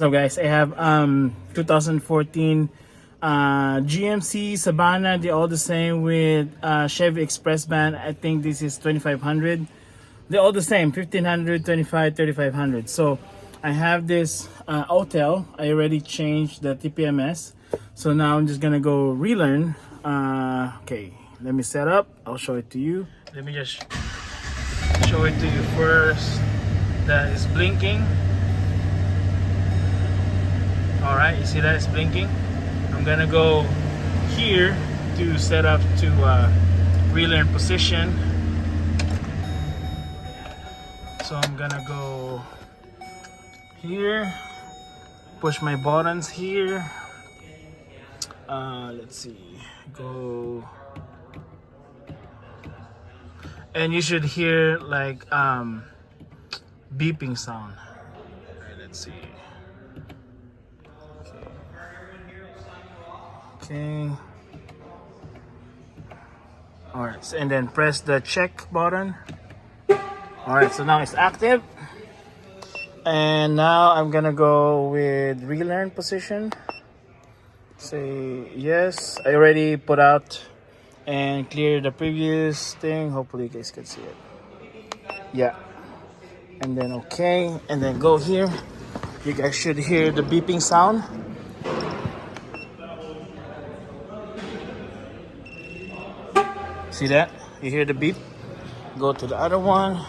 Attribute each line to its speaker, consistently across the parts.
Speaker 1: So guys, I have 2014 GMC Savana. They're all the same with Chevy Express band. I think this is 2500. They're all the same, 1500, 25, 3500. So I have this AUTEL. I already changed the TPMS. So now I'm just gonna go relearn. Okay, let me set up. I'll show it to you. Let me just show it to you first. That is blinking. All right, you see that it's blinking. I'm gonna go here to set up to relearn position. So I'm gonna go here, push my buttons here. Let's see, go, and you should hear like beeping sound. All right, let's see. Okay. All right, so, and then press the check button. All right, so now it's active. And now I'm gonna go with relearn position. Say yes. I already put out and clear the previous thing. Hopefully you guys can see it. Yeah. And then okay, and then go here. You guys should hear the beeping sound. See that? You hear the beep? Go to the other one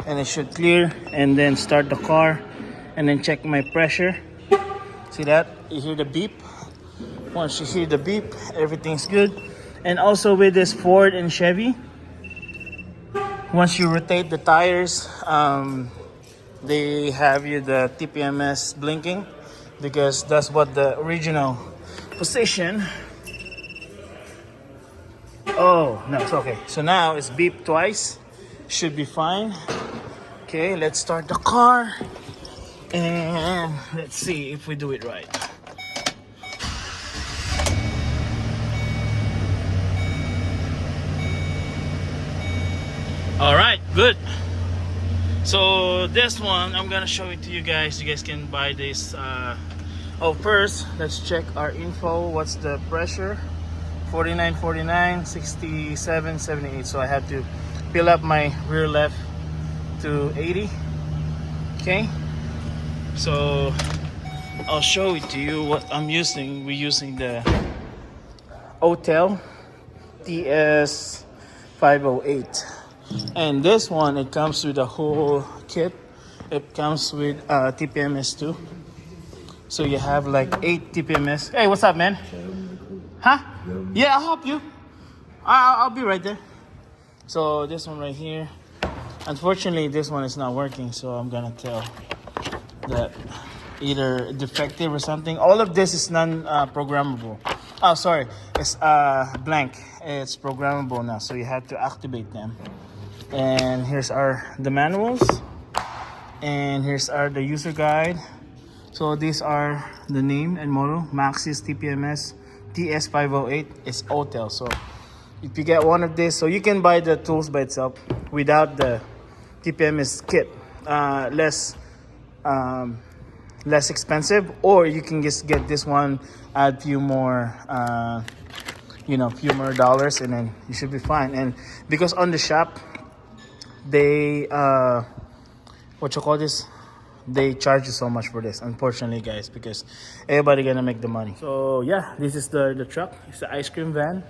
Speaker 1: and it should clear, and then start the car and then check my pressure. See that? You hear the beep. Once you hear the beep, everything's good. And also with this Ford and Chevy, once you rotate the tires, they have you the TPMS blinking, because that's what the original position. Oh, no, it's okay. So now it's beep twice. Should be fine. Okay, let's start the car. And let's see if we do it right. All right, good. So this one, I'm gonna show it to you guys. You guys can buy this. Oh, first, let's check our info. What's the pressure? 49, 67, 78. So I have to fill up my rear left to 80. Okay, so I'll show it to you what I'm using. We're using the AUTEL TS508, and this one, it comes with a whole kit. It comes with TPMS too. So you have like 8 TPMS. Hey, what's up, man? Huh? Yeah, I'll help you. I'll be right there. So this one right here, unfortunately this one is not working, so I'm gonna tell that either defective or something. All of this is non-programmable. Oh, sorry, it's blank. It's programmable now, so you have to activate them. And here's the manuals, and here's the user guide. So these are the name and model: Maxxis TPMS TS508 is AUTEL. So if you get one of these, so you can buy the tools by itself without the TPMS kit, less expensive, or you can just get this one, add few more few more dollars, and then you should be fine. And because on the shop, they they charge you so much for this, unfortunately, guys, because everybody gonna make the money. So yeah, this is the truck. It's the ice cream van.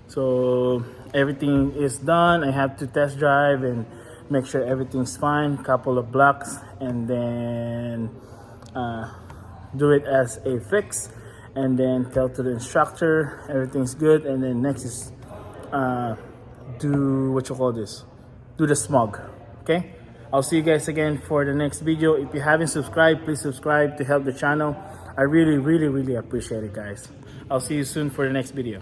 Speaker 1: So everything is done. I have to test drive and make sure everything's fine. Couple of blocks, and then do it as a fix, and then tell to the instructor everything's good. And then next is do the smog. Okay, I'll see you guys again for the next video. If you haven't subscribed, please subscribe to help the channel. I really appreciate it, guys. I'll see you soon for the next video.